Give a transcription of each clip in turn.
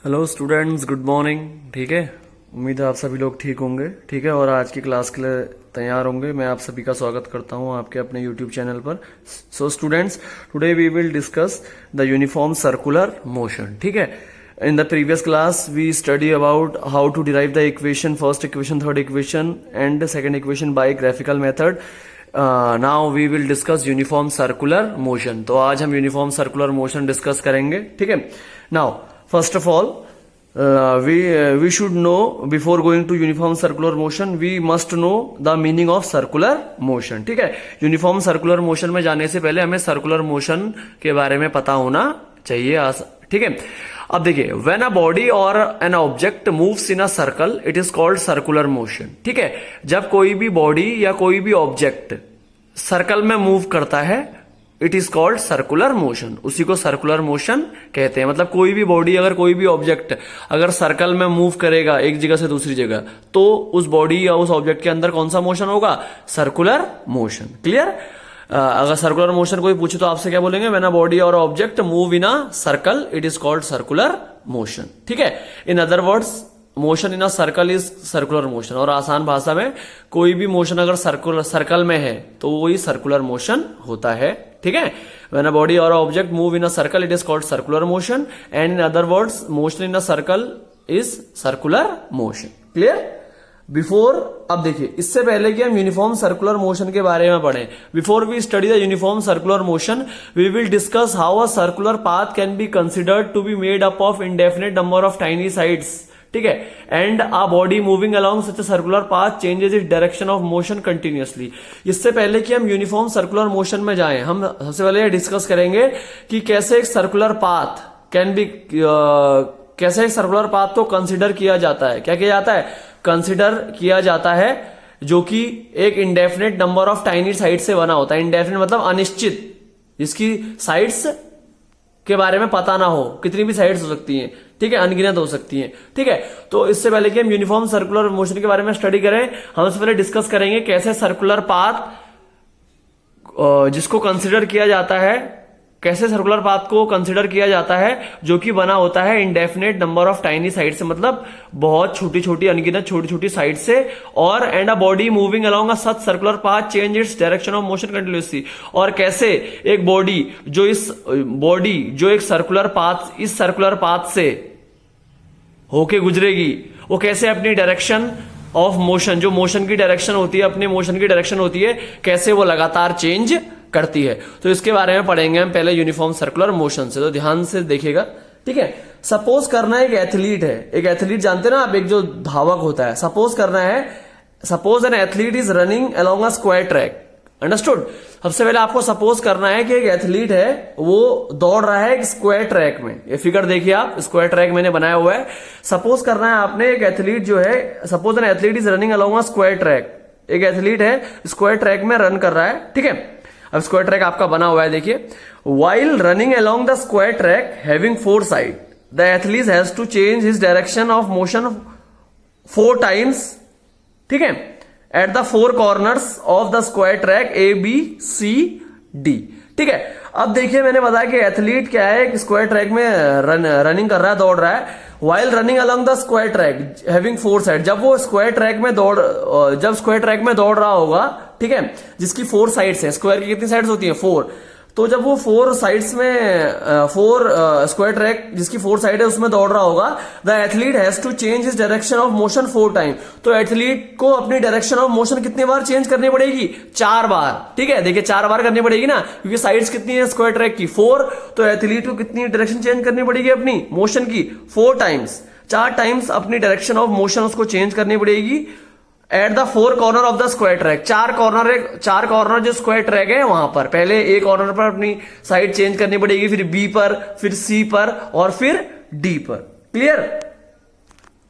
Hello students, good morning. ठीक है, उम्मीद है आप सभी लोग ठीक होंगे। ठीक है, और आज की क्लास के लिए तैयार होंगे। मैं आप सभी का स्वागत करता हूं आपके अपने यूट्यूब चैनल पर। So students, today we will discuss the uniform circular motion. ठीक है, in the previous class we study about how to derive the equation, first equation, third equation and the second equation by graphical method. Now we will discuss uniform circular motion. तो आज हम uniform circular motion discuss करेंगे। ठीक है, now first of all we should know, before going to uniform circular motion we must know the meaning of circular motion. ठीक है, uniform circular motion में जाने से पहले हमें circular motion के बारे में पता होना चाहिए। ठीक है, अब देखिए, व्हेन अ बॉडी और an object moves in a circle it is called circular motion. ठीक है, जब कोई भी बॉडी या कोई भी ऑब्जेक्ट सर्कल में मूव करता है it is called circular motion, उसी को सर्कुलर मोशन कहते हैं। मतलब कोई भी बॉडी, अगर कोई भी ऑब्जेक्ट अगर सर्कल में मूव करेगा एक जगह से दूसरी जगह, तो उस बॉडी या उस ऑब्जेक्ट के अंदर कौन सा मोशन होगा? Circular motion. क्लियर? अगर सर्कुलर मोशन कोई पूछे तो आपसे क्या बोलेंगे? व्हेन अ बॉडी और object move in a circle it is called circular motion. ठीक है, in other words motion in a circle is circular motion. और आसान भाषा में कोई भी मोशन अगर सर्कल में है तो वही सर्कुलर मोशन होता है। ठीक है, व्हेन अ बॉडी और object move in a circle it is called circular motion and in other words motion in a circle is circular motion. Clear? Before, अब देखिए, इससे पहले कि हम यूनिफॉर्म सर्कुलर मोशन के बारे में पढ़ें, before we study the uniform circular motion we will discuss how a circular path can be considered to be made up of indefinite number of tiny sides. ठीक है, and a body moving along such a circular path changes its direction of motion continuously. इससे पहले कि हम uniform circular motion में जाएं, हम सबसे पहले डिस्कस करेंगे कि कैसे एक सर्कुलर पाथ कैन बी कैसे एक सर्कुलर पाथ को कंसिडर किया जाता है। क्या किया जाता है? कंसिडर किया जाता है, जो कि एक indefinite number of tiny side से बना होता है। इंडेफिनिट मतलब अनिश्चित, जिसकी साइड्स के बारे में पता ना हो, कितनी भी साइड्स हो सकती हैं। ठीक है, अनगिनत हो सकती हैं। ठीक है, तो इससे पहले कि हम यूनिफॉर्म सर्कुलर मोशन के बारे में स्टडी करें, हम इससे पहले डिस्कस करेंगे कैसे सर्कुलर पाथ जिसको कंसिडर किया जाता है, कैसे सर्कुलर पाथ को कंसिडर किया जाता है जो कि बना होता है indefinite number of tiny side से, मतलब बहुत छोटी छोटी अनगिनत छोटी छोटी साइड से। और and a body moving along a such circular path change it's direction of motion continuously. और कैसे एक बॉडी जो एक सर्कुलर पाथ, इस सर्कुलर पाथ से होके गुजरेगी, वो कैसे अपनी डायरेक्शन ऑफ मोशन, जो मोशन की डायरेक्शन होती है, अपने मोशन की डायरेक्शन होती है, कैसे वो लगातार चेंज करती है। तो इसके बारे में पढ़ेंगे हम पहले यूनिफॉर्म सर्कुलर मोशन से, तो ध्यान से देखिएगा। ठीक है, सपोज करना है एक एथलीट है, एक एथलीट जानते ना आप, एक जो धावक होता है। सपोज करना है, suppose an athlete is running along a square track. Understood? सबसे पहले आपको सपोज करना है कि एक एथलीट है, वो दौड़ रहा है एक स्क्वायर ट्रैक में। ये फिगर देखिए आप, स्क्वायर ट्रैक मैंने बनाया हुआ है। सपोज करना है आपने एक एथलीट जो है, suppose an athlete is running along a square track. एक एथलीट है स्क्वायर ट्रैक में रन कर रहा है। ठीक है, अब स्क्वायर ट्रैक आपका बना हुआ है, देखिए। While running along the square track having 4 side the athlete has to change his direction of motion 4 times. ठीक है, at the 4 corners of the square track A, B, C, D। ठीक है, अब देखिए, मैंने बताया कि एथलीट क्या है, स्क्वायर ट्रैक में रनिंग कर रहा है, दौड़ रहा है। While running along the square track having 4 side, जब वो स्क्वायर ट्रैक में दौड़ रहा होगा, ठीक है, जिसकी 4 साइड्स है। स्क्वायर की कितनी साइड्स होती है? 4। तो जब वो 4 साइड्स में स्क्वायर ट्रैक जिसकी 4 साइड है उसमें दौड़ रहा होगा, the athlete has to change his direction of motion 4 time. तो एथलीट को अपनी डायरेक्शन ऑफ मोशन कितनी बार चेंज करनी पड़ेगी? 4 बार। ठीक है, देखिए 4 बार करनी पड़ेगी ना, क्योंकि साइड्स कितनी है स्क्वायर ट्रैक की? 4। तो एथलीट को कितनी डायरेक्शन चेंज करनी पड़ेगी अपनी मोशन की? 4 टाइम्स। 4 टाइम्स अपनी डायरेक्शन ऑफ मोशन उसको चेंज करनी पड़ेगी eight the 4 corner of the square track. 4 corner जो स्क्वायर ट्रैक है वहां पर पहले A कॉर्नर पर अपनी साइड चेंज करनी पड़ेगी, फिर B पर, फिर C पर और फिर D पर। क्लियर?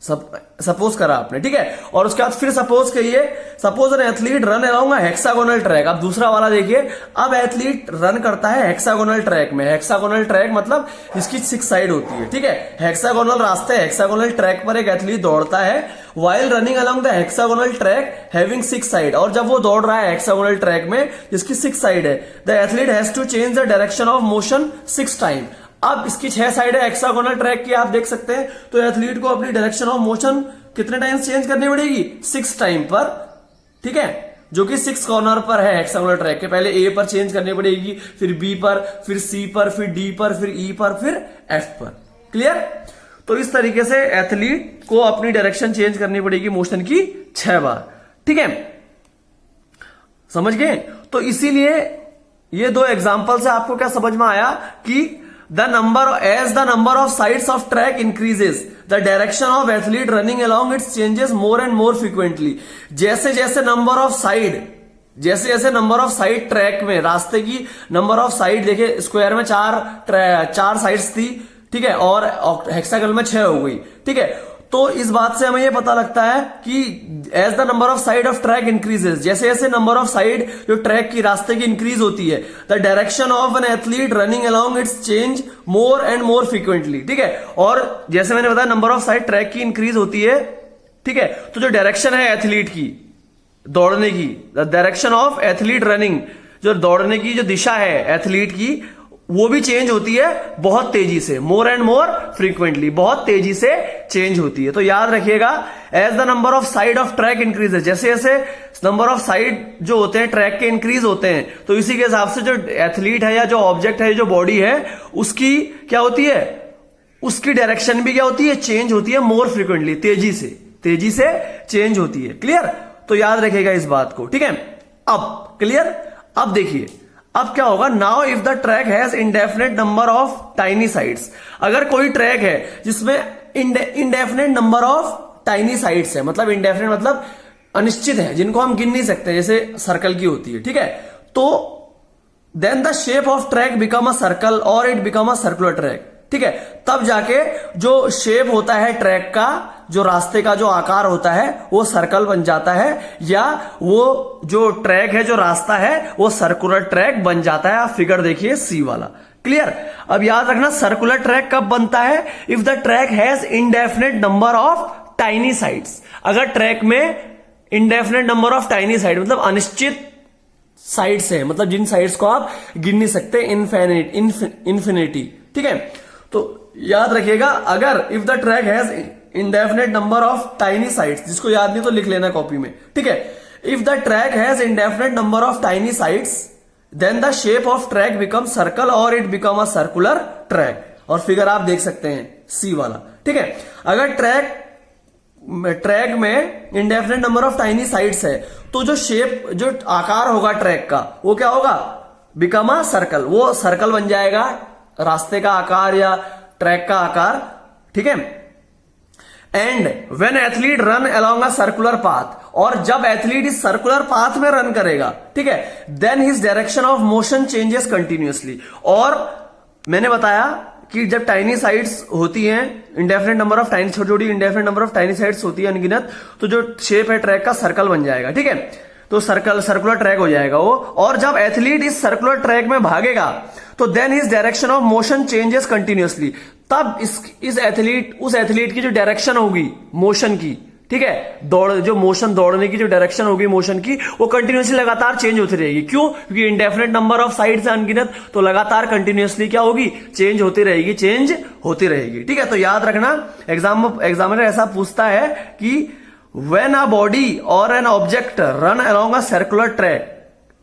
सपोज करा आपने। ठीक है, और उसके बाद फिर सपोज करिए, suppose an athlete run along a hexagonal track. अब दूसरा वाला देखिए, अब एथलीट रन करता है हेक्सागोनल ट्रैक में। हेक्सागोनल ट्रैक मतलब जिसकी 6 साइड होती है। ठीक है, हेक्सागोनल रास्ते, हेक्सागोनल ट्रैक पर एक एथलीट दौड़ता है। While running along the hexagonal track having 6 side, और जब वो दौड़ रहा है हेक्सागोनल ट्रैक में जिसकी 6 साइड है, the athlete has to change the direction of motion 6 time. अब इसकी 6 साइड है हेक्सागोनल ट्रैक की, आप देख सकते हैं। तो एथलीट को अपनी डायरेक्शन ऑफ मोशन कितने टाइम्स चेंज करनी पड़ेगी? 6 टाइम पर, ठीक है, जो कि 6 कॉर्नर पर है हेक्सागोनल ट्रैक के। पहले ए पर चेंज करनी पड़ेगी, फिर बी पर, फिर सी पर, फिर डी पर, फिर ई पर, फिर एफ पर। क्लियर? तो इस तरीके से एथलीट को अपनी डायरेक्शन चेंज करनी पड़ेगी मोशन की 6 बार। ठीक है, समझ गए? तो इसीलिए ये 2 एग्जांपल से आपको क्या समझ में आया कि the number of sides of track increases the direction of athlete running along it's changes more and more frequently. जैसे जैसे नंबर ऑफ साइड ट्रैक में, रास्ते की नंबर ऑफ साइड देखिए, स्क्वायर में 4 साइड्स थी, ठीक है, और हेक्सागोनल में 6 हो गई। ठीक है, तो इस बात से हमें यह पता लगता है कि as the number of side of track increases, जैसे जैसे नंबर ऑफ साइड जो ट्रैक की, रास्ते की इंक्रीज होती है, the direction of an athlete running along its change more and more frequently. ठीक है, और जैसे मैंने बताया नंबर ऑफ साइड ट्रैक की इंक्रीज होती है, ठीक है, तो जो डायरेक्शन है एथलीट की दौड़ने की, the direction of athlete running, जो दौड़ने की जो दिशा है एथलीट की, वो भी चेंज होती है बहुत तेजी से, मोर एंड मोर फ्रीक्वेंटली, बहुत तेजी से चेंज होती है। तो याद रखिएगा, as the number of side of track increases, जैसे जैसे नंबर ऑफ साइड जो होते हैं ट्रैक के इंक्रीज होते हैं, तो इसी के हिसाब से जो एथलीट है या जो ऑब्जेक्ट है, जो बॉडी है, उसकी क्या होती है, उसकी डायरेक्शन भी क्या होती है, चेंज होती है मोर फ्रीक्वेंटली, तेजी से चेंज होती है। क्लियर? तो याद रखिएगा इस बात को। ठीक है, अब क्लियर? अब देखिए, अब क्या होगा, now if the track has indefinite number of tiny sides, अगर कोई ट्रैक है जिसमें indefinite number of tiny sides है, मतलब इंडेफिनेट मतलब अनिश्चित है, जिनको हम गिन नहीं सकते, जैसे सर्कल की होती है। ठीक है, तो then the shape of track become a circle और it become a circular track. ठीक है, तब जाके जो शेप होता है ट्रैक का, जो रास्ते का जो आकार होता है, वो सर्कल बन जाता है, या वो जो ट्रैक है, जो रास्ता है, वो सर्कुलर ट्रैक बन जाता है। आप फिगर देखिए सी वाला। क्लियर? अब याद रखना, सर्कुलर ट्रैक कब बनता है? If the track has indefinite number of tiny sides, अगर ट्रैक में indefinite number of tiny side मतलब अनिश्चित साइड्स है, मतलब जिन साइड्स को आप गिन नहीं सकते, इन्फिनिटी। ठीक है, तो याद रखिएगा, अगर if the track has indefinite number of tiny sides, जिसको याद नहीं तो लिख लेना कॉपी में। ठीक है, if the track has indefinite number of tiny sides then the shape of track become circle और it become a circular track. और फिगर आप देख सकते हैं सी वाला। ठीक है, अगर ट्रैक में indefinite number of tiny sides है, तो जो शेप, जो आकार होगा ट्रैक का, वो क्या होगा, बिकम अ सर्कल, वो सर्कल बन जाएगा, रास्ते का आकार या ट्रैक का आकार। ठीक है, and when athlete run along a circular path, और जब एथलीट इस सर्कुलर पाथ में रन करेगा, ठीक है, then his direction of motion changes continuously. और मैंने बताया कि जब टाइनी साइड्स होती हैं, इंडेफिनेट नंबर ऑफ टाइनी, छोटी छोटी indefinite number of tiny sides होती है अनगिनत, तो जो शेप है ट्रैक का सर्कल बन जाएगा। ठीक है, तो सर्कुलर ट्रैक हो जाएगा वो। और जब एथलीट इस सर्कुलर ट्रैक में भागेगा, तो then his direction of motion changes continuously, तब उस एथलीट की जो डायरेक्शन होगी मोशन की, ठीक है, दौड़ने की जो डायरेक्शन होगी मोशन की, वो कंटिन्यूअसली लगातार चेंज होती रहेगी। क्यों? क्योंकि इंडेफिनेट नंबर ऑफ साइड्स है अनगिनत, तो लगातार कंटिन्यूअसली क्या होगी, चेंज होती रहेगी। ठीक है, तो याद रखना, एग्जामिनर ऐसा पूछता है कि when a body or an object run along a circular track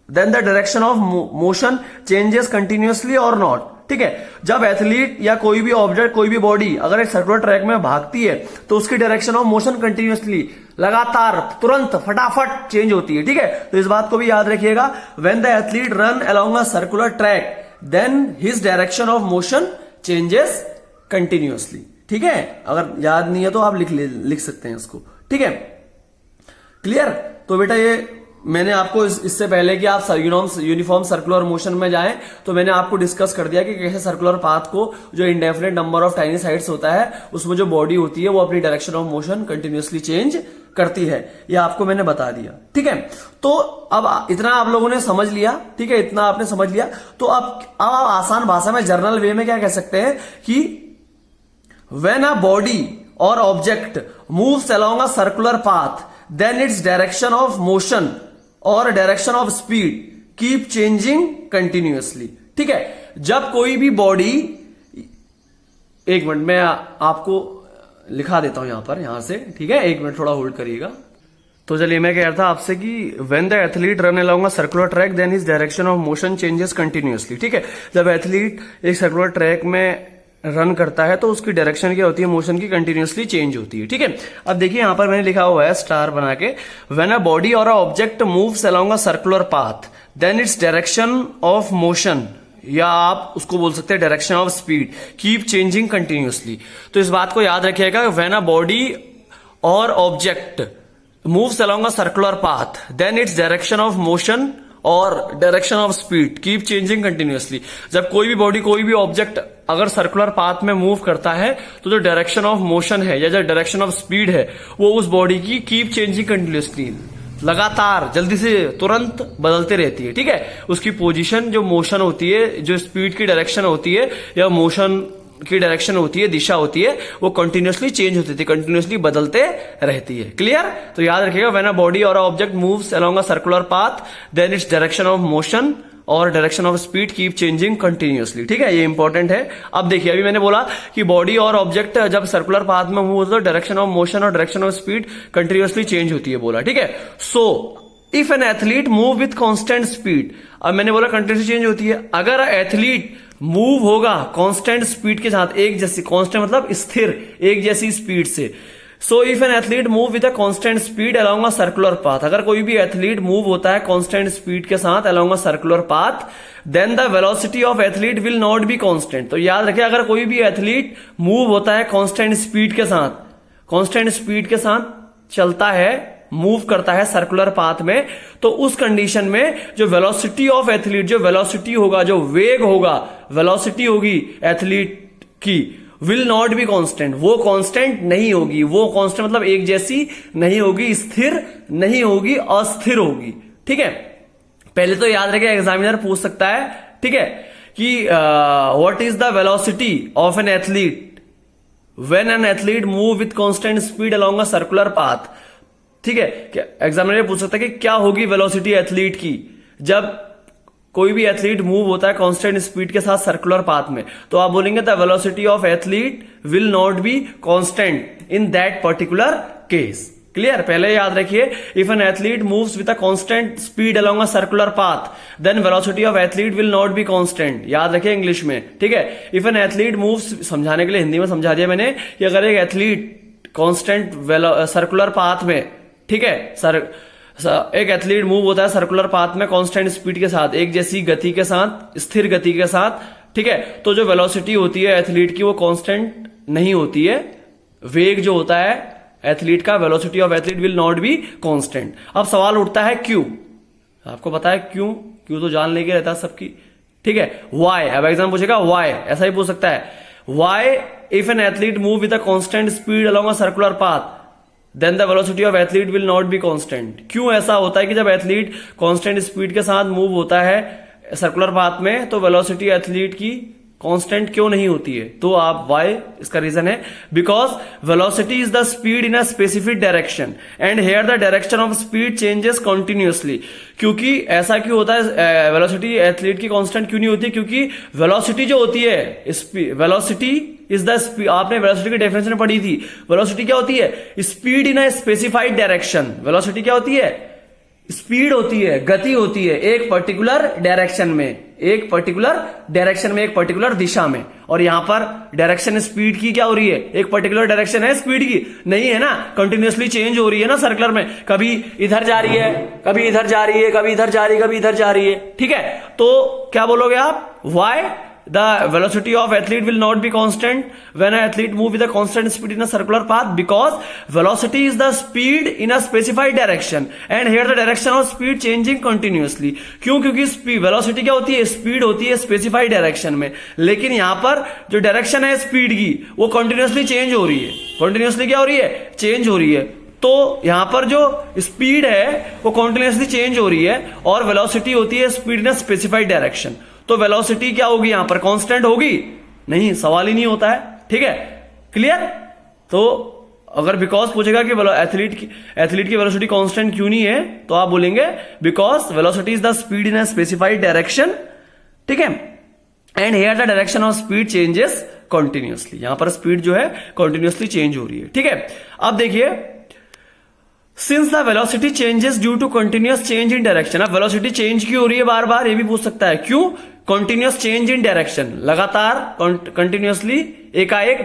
then the direction of motion changes continuously or not। ठीक है, जब एथलीट या कोई भी ऑब्जेक्ट, कोई भी बॉडी अगर एक सर्कुलर ट्रैक में भागती है, तो उसकी डायरेक्शन ऑफ मोशन कंटिन्यूअसली, लगातार, तुरंत, फटाफट चेंज होती है। ठीक है, तो इस बात को भी याद रखिएगा, when the athlete run along a circular track then his direction of motion changes continuously। ठीक है, अगर याद नहीं है तो आप लिख सकते हैं इसको। ठीक है, क्लियर? तो बेटा ये मैंने आपको इससे पहले कि आप यूनिफॉर्म सर्कुलर मोशन में जाएं, तो मैंने आपको डिस्कस कर दिया कि कैसे सर्कुलर पाथ को, जो indefinite number of tiny sides होता है, उसमें जो बॉडी होती है वो अपनी direction of motion continuously change करती है। ये आपको मैंने बता दिया। ठीक है, तो अब इतना आप लोगों ने समझ लिया। ठीक है, इतना आपने समझ लिया, तो अब आप आसान भाषा में, जर्नल वे में क्या कह सकते हैं कि when a body or object moves along a circular path then its direction of motion or direction of speed keep changing continuously। ठीक है, जब कोई भी बॉडी एक मिनट मैं आपको लिखा देता हूं यहां से, ठीक है, एक मिनट थोड़ा होल्ड करिएगा। तो चलिए मैं कह रहा था आपसे कि when the athlete run along a circular track then his direction of motion changes continuously, ठीक है। जब एथलीट एक सर्कुलर ट्रैक में रन करता है तो उसकी डायरेक्शन क्या होती है, मोशन की कंटिन्यूअसली चेंज होती है, ठीक है। अब देखिए यहां पर मैंने लिखा हुआ है स्टार बना के, व्हेन अ बॉडी और a object moves along a circular path then its direction of motion, या आप उसको बोल सकते हैं direction of speed, keep changing continuously. तो इस बात को याद रखिएगा, व्हेन अ बॉडी और object moves along a circular path then its direction of motion और direction of speed keep changing continuously. जब कोई भी बॉडी, कोई भी ऑब्जेक्ट अगर सर्कुलर पाथ में मूव करता है तो जो डायरेक्शन ऑफ मोशन है या जो डायरेक्शन ऑफ स्पीड है वो उस बॉडी की कीप चेंजिंग कंटिन्यूअसली, लगातार जल्दी से तुरंत बदलते रहती है, ठीक है। उसकी पोजीशन, जो मोशन होती है, जो स्पीड की डायरेक्शन होती है या मोशन की डायरेक्शन होती है, दिशा होती है, वो कंटिन्यूअसली चेंज होती थी, कंटिन्यूअसली बदलते रहती है। क्लियर? तो याद रखिएगा, व्हेन अ बॉडी और object moves along a circular path then its direction of motion और direction of speed keep changing continuously, ठीक है, ये इंपॉर्टेंट है। अब देखिए, अभी मैंने बोला कि बॉडी और ऑब्जेक्ट जब सर्कुलर पाथ में मूव होता है, डायरेक्शन ऑफ मोशन और direction of speed continuously change होती है, बोला, ठीक है। So if an athlete move with constant speed, अब मैंने बोला कंटिन्यूअसली चेंज होती है, अगर एथलीट मूव होगा कांस्टेंट स्पीड के साथ, एक जैसी, कांस्टेंट मतलब स्थिर, एक जैसी स्पीड से, so if an athlete move with a constant speed along a circular path, अगर कोई भी एथलीट मूव होता है कांस्टेंट स्पीड के साथ along a circular path, then the velocity of athlete will not be constant. तो याद रखिए, अगर कोई भी एथलीट मूव होता है कांस्टेंट स्पीड के साथ, कांस्टेंट स्पीड के साथ चलता है, मूव करता है सर्कुलर पाथ में, तो उस कंडीशन में जो वेलोसिटी ऑफ एथलीट, जो वेलोसिटी होगा, जो वेग होगा, वेलोसिटी होगी एथलीट की, विल नॉट बी कांस्टेंट, वो कांस्टेंट नहीं होगी, वो कांस्टेंट मतलब एक जैसी नहीं होगी, स्थिर नहीं होगी, अस्थिर होगी, ठीक है। पहले तो याद रखिए, एग्जामिनर पूछ सकता है, ठीक है, कि what is the velocity of an athlete when an athlete move with constant speed along a circular path, ठीक है। क्या एग्जामिनर पूछ सकता है कि क्या होगी वेलोसिटी एथलीट की जब कोई भी एथलीट मूव होता है कांस्टेंट स्पीड के साथ सर्कुलर पाथ में, तो आप बोलेंगे the velocity of athlete will not be constant in that particular case. Clear? पहले याद रखिए, if an athlete moves with a constant speed along a circular path then velocity of athlete will not be constant. याद रखिए English में, ठीक है। If an athlete moves, समझाने के लिए हिंदी में समझा दिया मैंने, कि अगर एक एथलीट कांस्टेंट सर्कुलर पाथ में, ठीक है, एक एथलीट मूव होता है सर्कुलर पाथ में कांस्टेंट स्पीड के साथ, एक जैसी गति के साथ, स्थिर गति के साथ, ठीक है, तो जो वेलोसिटी होती है एथलीट की वो कांस्टेंट नहीं होती है, वेग जो होता है एथलीट का, velocity of athlete will not be constant. अब सवाल उठता है क्यों, आपको पता है क्यों, क्यों तो जान लेके रहता है सबकी, ठीक है। वाई, अब एग्जाम पूछेगा वाई, ऐसा ही पूछ सकता है, why if an athlete move with a constant speed along a circular path then the velocity of athlete will not be constant. क्यों ऐसा होता है कि जब एथलीट कांस्टेंट स्पीड के साथ मूव होता है सर्कुलर पाथ में तो वेलोसिटी एथलीट की कांस्टेंट क्यों नहीं होती है? तो आप वाई, इसका रीजन है because velocity is the speed in a specific direction and here the direction of speed changes continuously. क्योंकि ऐसा क्यों होता है, वेलोसिटी एथलीट की कांस्टेंट क्यों नहीं होती? क्योंकि वेलोसिटी जो होती है, वेलोसिटी इज द स्पीड, आपने वेलोसिटी की डेफिनेशन पढ़ी थी, वेलोसिटी क्या होती है? Speed in a specified direction. Velocity क्या होती है? स्पीड होती है, गति होती है एक पर्टिकुलर डायरेक्शन में, एक पर्टिकुलर डायरेक्शन में, एक पर्टिकुलर दिशा में। और यहां पर डायरेक्शन स्पीड की क्या हो रही है? एक पर्टिकुलर डायरेक्शन है स्पीड की? नहीं है ना, कंटिन्यूअसली चेंज हो रही है ना सर्कुलर में, कभी इधर जा रही है, कभी इधर जा रही है, कभी इधर जा रही है, कभी इधर जा रही है, ठीक है। तो क्या बोलोगे आप? Why the velocity of athlete will not be constant when an athlete move with a constant speed in a circular path, because velocity is the speed in a specified direction and here the direction of speed changing continuously। क्यों? क्योंकि speed, velocity क्या होती है? Speed होती है specified direction में, लेकिन यहां पर जो डायरेक्शन है स्पीड की वो कंटिन्यूअसली चेंज हो रही है। कंटिन्यूअसली क्या हो रही है? चेंज हो रही है। तो यहां पर जो स्पीड है वो कंटिन्यूअसली चेंज हो रही है और वेलोसिटी होती है speed in a specified direction. तो वेलोसिटी क्या होगी यहां पर? कांस्टेंट होगी? नहीं, सवाल ही नहीं होता है, ठीक है। क्लियर? तो अगर बिकॉज पूछेगा कि एथलीट की वेलोसिटी कांस्टेंट क्यों नहीं है, तो आप बोलेंगे because velocity is the speed in a specified direction, ठीक है, and here the direction of speed changes continuously, यहां पर स्पीड जो है कंटिन्यूअसली चेंज हो रही है। ठीक है, अब देखिए since the velocity changes due to continuous change in direction. अब वेलोसिटी चेंज क्यों हो रही है बार बार, ये भी पूछ सकता है। क्यों? कंटिन्यूअस चेंज इन डायरेक्शन, लगातार कंटिन्यूअसली एकाएक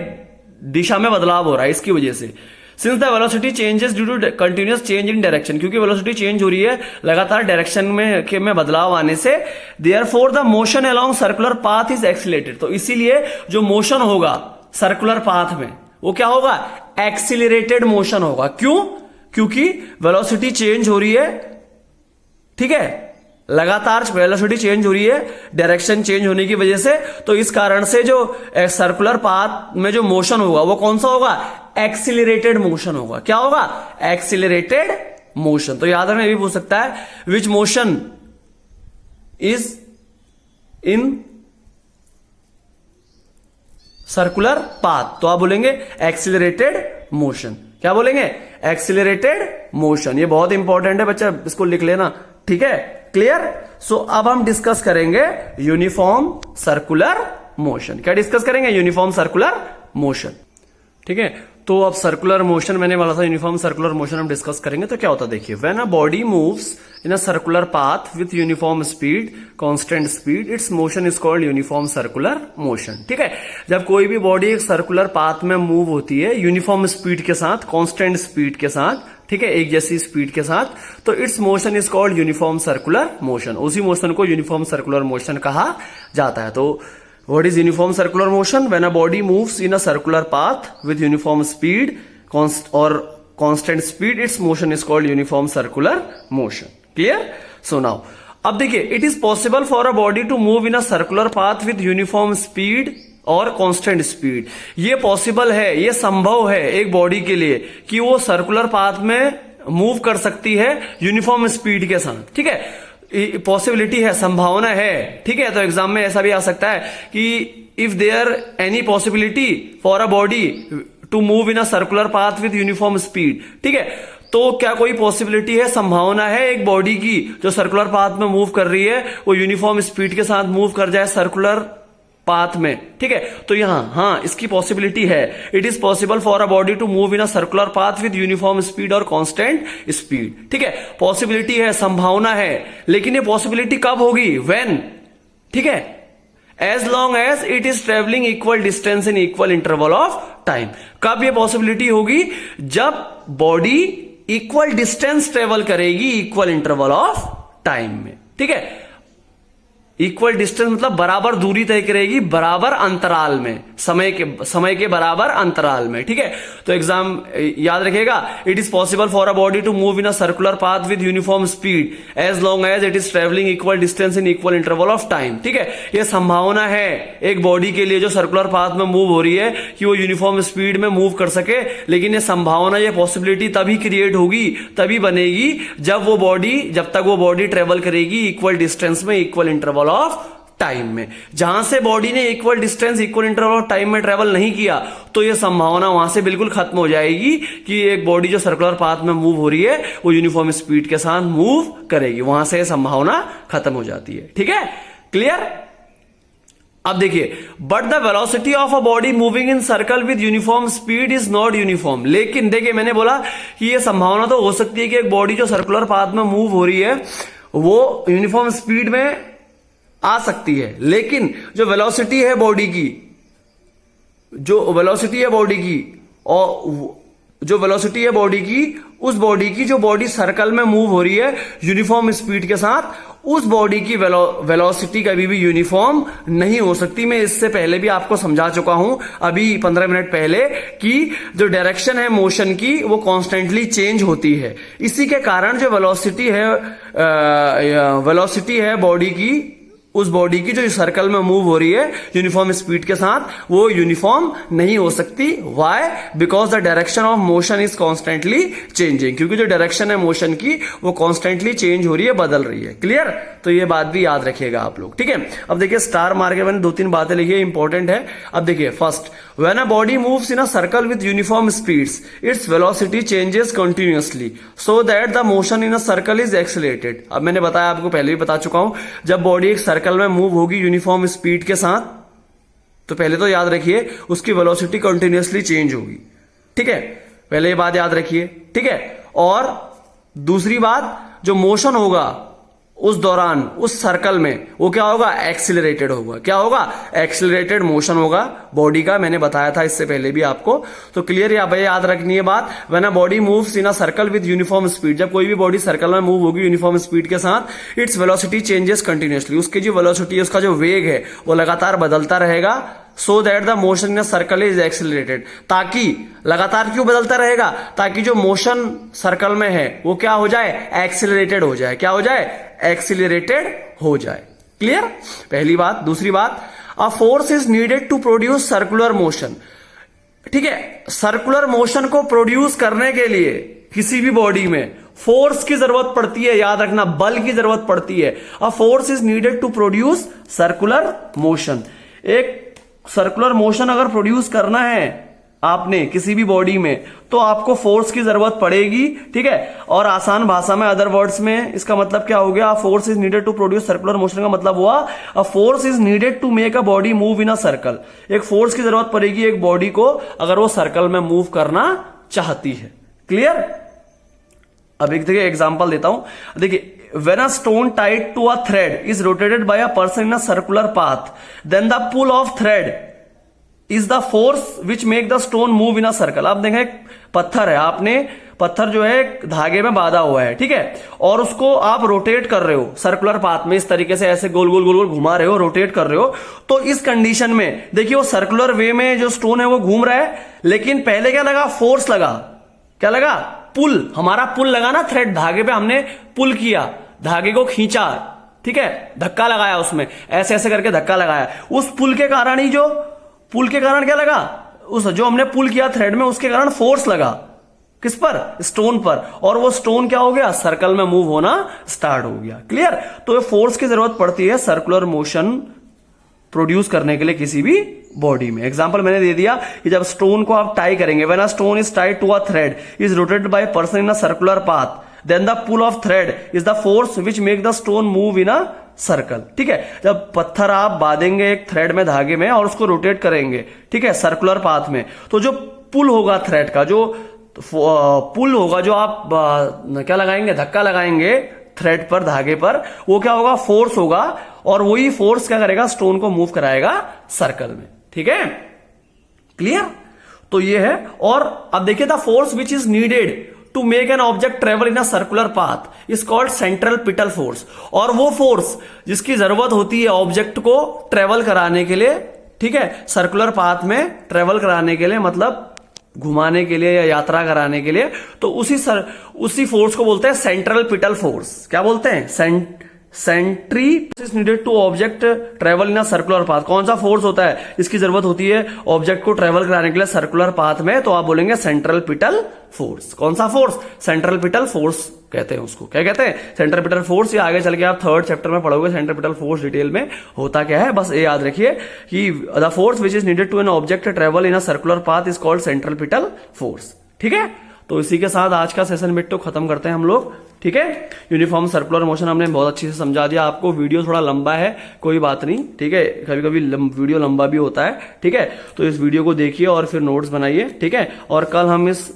दिशा में बदलाव हो रहा है, इसकी वजह से। Since the velocity changes due to continuous change in direction, क्योंकि वेलोसिटी चेंज हो रही है लगातार डायरेक्शन में बदलाव आने से, therefore the motion along circular path is accelerated. तो इसीलिए जो मोशन होगा सर्कुलर पाथ में वो क्या होगा? एक्सीलरेटेड मोशन होगा। क्यों? क्योंकि वेलोसिटी चेंज हो रही है, ठीक है, लगातार वेलोसिटी चेंज हो रही है डायरेक्शन चेंज होने की वजह से। तो इस कारण से जो सर्कुलर पाथ में जो मोशन होगा वो कौन सा होगा? एक्सीलरेटेड मोशन होगा। क्या होगा? Accelerated motion. तो याद रखना, ये भी पूछ सकता है which motion is in circular path, तो आप बोलेंगे एक्सीलरेटेड मोशन। क्या बोलेंगे? Accelerated motion. ये बहुत इंपॉर्टेंट है बच्चा, इसको लिख लेना। ठीक है, क्लियर? सो अब हम डिस्कस करेंगे यूनिफॉर्म सर्कुलर मोशन। क्या डिस्कस करेंगे? Uniform circular motion. ठीक है, तो अब सर्कुलर मोशन मैंने बोला था, यूनिफॉर्म सर्कुलर मोशन हम डिस्कस करेंगे। तो क्या होता है देखिए, when a body moves in a circular path with uniform speed, constant speed, it's motion is called uniform circular motion. ठीक है, जब कोई भी बॉडी एक सर्कुलर पाथ में मूव होती है यूनिफॉर्म स्पीड के साथ, कांस्टेंट स्पीड के साथ, ठीक है, एक जैसी स्पीड के साथ, तो it's motion is called uniform circular motion. उसी मोशन को यूनिफॉर्म सर्कुलर मोशन कहा जाता है। तो what is uniform circular motion? When a body moves in a circular path with uniform speed or constant speed, its motion is called uniform circular motion. Clear? So now, अब देखिए, it is possible for a body to move in a circular path with uniform speed और constant speed. ये possible है, ये संभव है एक body के लिए कि वो सर्कुलर पाथ में मूव कर सकती है यूनिफॉर्म स्पीड के साथ। ठीक है, पॉसिबिलिटी है, संभावना है। ठीक है, तो एग्जाम में ऐसा भी आ सकता है कि if there any possibility for a body to move in a circular path with uniform speed. ठीक है, तो क्या कोई पॉसिबिलिटी है, संभावना है एक बॉडी की जो सर्कुलर पाथ में मूव कर रही है वो यूनिफॉर्म स्पीड के साथ मूव कर जाए सर्कुलर पाथ में। ठीक है, तो यहां हाँ इसकी पॉसिबिलिटी है। It is possible for a body to move in a circular path with uniform speed और कांस्टेंट स्पीड। ठीक है, पॉसिबिलिटी है, संभावना है, लेकिन ये पॉसिबिलिटी कब होगी? व्हेन, ठीक है, as long as it is travelling equal distance in equal interval of time. कब ये पॉसिबिलिटी होगी? जब बॉडी इक्वल डिस्टेंस ट्रेवल करेगी इक्वल इंटरवल ऑफ टाइम में। ठीक है, इक्वल डिस्टेंस मतलब बराबर दूरी तय करेगी बराबर अंतराल में, समय के बराबर अंतराल में। ठीक है, तो एग्जाम याद रखिएगा, it is possible for a body to move in a circular path with uniform speed as long as it is travelling equal distance in equal interval of time. ठीक है, यह संभावना है एक बॉडी के लिए जो सर्कुलर पाथ में मूव हो रही है कि वो यूनिफॉर्म स्पीड में मूव कर सके, लेकिन ये संभावना, ये पॉसिबिलिटी तभी क्रिएट होगी, तभी बनेगी जब तक वो बॉडी ट्रेवल करेगी इक्वल डिस्टेंस में इक्वल इंटरवल ऑफ टाइम में। जहां से बॉडी ने equal distance equal interval of time में ट्रेवल नहीं किया तो यह संभावना वहां से बिल्कुल खत्म हो जाएगी कि एक बॉडी जो सर्कुलर पाथ में मूव हो रही है वो यूनिफॉर्म स्पीड के साथ मूव करेगी, वहां से संभावना खत्म हो जाती है। ठीक है, क्लियर? अब देखिए, but the velocity of a body moving in circle with uniform speed is not uniform. लेकिन देखिए, मैंने बोला कि यह संभावना तो हो सकती है कि एक बॉडी जो सर्कुलर पाथ में मूव हो रही है वो यूनिफॉर्म स्पीड में आ सकती है, लेकिन जो वेलोसिटी है बॉडी की, उस बॉडी की जो बॉडी सर्कल में मूव हो रही है यूनिफॉर्म स्पीड के साथ, उस बॉडी की वेलोसिटी कभी भी यूनिफॉर्म नहीं हो सकती। मैं इससे पहले भी आपको समझा चुका हूं अभी 15 मिनट पहले कि जो डायरेक्शन है मोशन की वो कॉन्स्टेंटली चेंज होती है। इसी के कारण जो वेलोसिटी है बॉडी की, उस बॉडी की जो सर्कल में मूव हो रही है यूनिफॉर्म स्पीड के साथ, वो यूनिफॉर्म नहीं हो सकती। Why? Because the direction of motion is constantly changing. क्योंकि जो डायरेक्शन है मोशन की वो कॉन्स्टेंटली चेंज हो रही है, बदल रही है। क्लियर? तो ये बात भी याद रखिएगा आप लोग। ठीक है, अब देखिए स्टार मार के मैंने 2-3 बातें लिखी है, इंपॉर्टेंट है। अब देखिए, first, when a body moves in a circle with uniform speeds its velocity changes continuously so that the motion in a circle is accelerated. अब मैंने बताया, आपको पहले भी बता चुका हूं, जब बॉडी एक सर्कल में मूव होगी यूनिफॉर्म स्पीड के साथ, तो पहले तो याद रखिए उसकी वेलोसिटी कंटिन्यूअसली चेंज होगी, ठीक है, पहले ये बात याद रखिए, ठीक है। और दूसरी बात, जो मोशन होगा उस दौरान उस सर्कल में वो क्या होगा, एक्सिलरेटेड होगा। क्या होगा, एक्सिलरेटेड मोशन होगा बॉडी का, मैंने बताया था इससे पहले भी आपको। तो क्लियर है भाई, याद रखनी है बात। When a body moves in a circle with uniform speed, जब कोई भी बॉडी सर्कल में मूव होगी यूनिफॉर्म स्पीड के साथ, इट्स वेलोसिटी चेंजेस कंटिन्यूअसली, उसकी जो वेलोसिटी है, उसका जो वेग है वो लगातार बदलता रहेगा। So that the motion in circle is accelerated, ताकि लगातार क्यों बदलता रहेगा, ताकि जो मोशन सर्कल में है वो क्या हो जाए, एक्सिलरेटेड हो जाए। क्या हो जाए, एक्सिलरेटेड हो जाए। क्लियर, पहली बात। दूसरी बात, a force is needed to produce circular motion, ठीक है। सर्कुलर मोशन को प्रोड्यूस करने के लिए किसी भी बॉडी में फोर्स की जरूरत पड़ती है, याद रखना, बल की जरूरत पड़ती है। A force is needed to produce circular motion. एक सर्कुलर मोशन अगर प्रोड्यूस करना है आपने किसी भी बॉडी में, तो आपको फोर्स की जरूरत पड़ेगी, ठीक है। और आसान भाषा में, अदर वर्ड्स में, इसका मतलब क्या हो गया, force is needed to produce circular motion का मतलब हुआ a force is needed to make a body move in a circle. एक फोर्स की जरूरत पड़ेगी एक बॉडी को अगर वो सर्कल में मूव करना चाहती है। क्लियर। अब एक देखिए एग्जांपल देता हूं, देखिए, when a stone tied to a thread is rotated by a person in a circular path, then the pull of thread is the force which make the stone move in a circle। आप देखें एक पत्थर है, आपने पत्थर जो है धागे में बांधा हुआ है, ठीक है, और उसको आप रोटेट कर रहे हो सर्कुलर पाथ में, इस तरीके से ऐसे गोल गोल गोल गोल घुमा रहे हो, रोटेट कर रहे हो। तो इस कंडीशन में देखिए वो सर्कुलर वे में जो स्टोन है वो घूम रहा है, लेकिन पहले क्या लगा, फोर्स लगा। क्या लगा, पुल, हमारा पुल लगा ना, थ्रेड, धागे पे हमने पुल किया, धागे को खींचा, ठीक है, धक्का लगाया उसमें, ऐसे ऐसे करके धक्का लगाया। उस पुल के कारण ही, जो पुल के कारण क्या लगा, उस जो हमने पुल किया थ्रेड में, उसके कारण फोर्स लगा। किस पर, स्टोन पर, और वो स्टोन क्या हो गया, सर्कल में मूव होना स्टार्ट हो गया। क्लियर। तो फोर्स की जरूरत पड़ती है सर्कुलर मोशन प्रोड्यूस करने के लिए किसी भी बॉडी में। एग्जांपल मैंने दे दिया कि जब स्टोन को आप टाई करेंगे, when a stone is tied to a thread is rotated by person in a circular path, then the pull of thread is the force which make the stone move in a circle. ठीक है, जब पत्थर आप बांधेंगे एक thread में, धागे में, और उसको रोटेट करेंगे, ठीक है, सर्कुलर पाथ में, तो जो पुल होगा थ्रेड का, जो पुल होगा, जो आप क्या लगाएंगे, धक्का लगाएंगे थ्रेड पर, धागे पर, वो क्या होगा, फोर्स होगा, और वही फोर्स क्या करेगा, स्टोन को मूव कराएगा सर्कल में। ठीक है, क्लियर। तो ये है। और अब देखिए, the force which is needed to make an object travel in a circular path is called central force. और वो फोर्स जिसकी जरूरत होती है ऑब्जेक्ट को ट्रेवल कराने के लिए, ठीक है, सर्कुलर पाथ में ट्रेवल कराने के लिए, मतलब घुमाने के लिए या यात्रा कराने के लिए, तो उसी फोर्स को बोलते हैं सेंट्रल फोर्स। क्या बोलते हैं, sentry is needed to object travel in a circular path. कौन सा फोर्स होता है जिसकी जरूरत होती है ऑब्जेक्ट को ट्रेवल कराने के लिए सर्कुलर पाथ में, तो आप बोलेंगे सेंट्रल फोर्स। कौन सा फोर्स, सेंट्रल फोर्स कहते हैं उसको। क्या कहते हैं, सेंट्रल फोर्स। या आगे चल के आप थर्ड चैप्टर में पढ़ोगे सेंट्रल फोर्स डिटेल में होता क्या है। बस ये याद रखिए कि the force which is needed to an object travel in a circular path is called central force. ठीक है, तो इसी के साथ आज का सेशन बिट तो खत्म करते हैं हम लोग। ठीक है, यूनिफॉर्म सर्कुलर मोशन हमने बहुत अच्छे से समझा दिया आपको। वीडियो थोड़ा लंबा है, कोई बात नहीं, ठीक है, कभी कभी वीडियो लंबा भी होता है। ठीक है, तो इस वीडियो को देखिए और फिर नोट्स बनाइए। ठीक है, और कल हम इस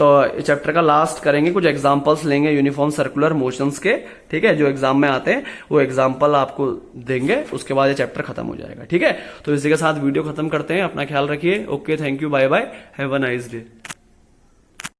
चैप्टर का लास्ट करेंगे, कुछ एग्जांपल्स लेंगे यूनिफॉर्म सर्कुलर मोशंस के। ठीक है, जो एग्जाम में आते हैं वो एग्जांपल आपको देंगे, उसके बाद ये चैप्टर खत्म हो जाएगा। ठीक है, तो इसी के साथ वीडियो खत्म करते हैं। अपना ख्याल रखिए। Okay, thank you, bye bye, have a nice day.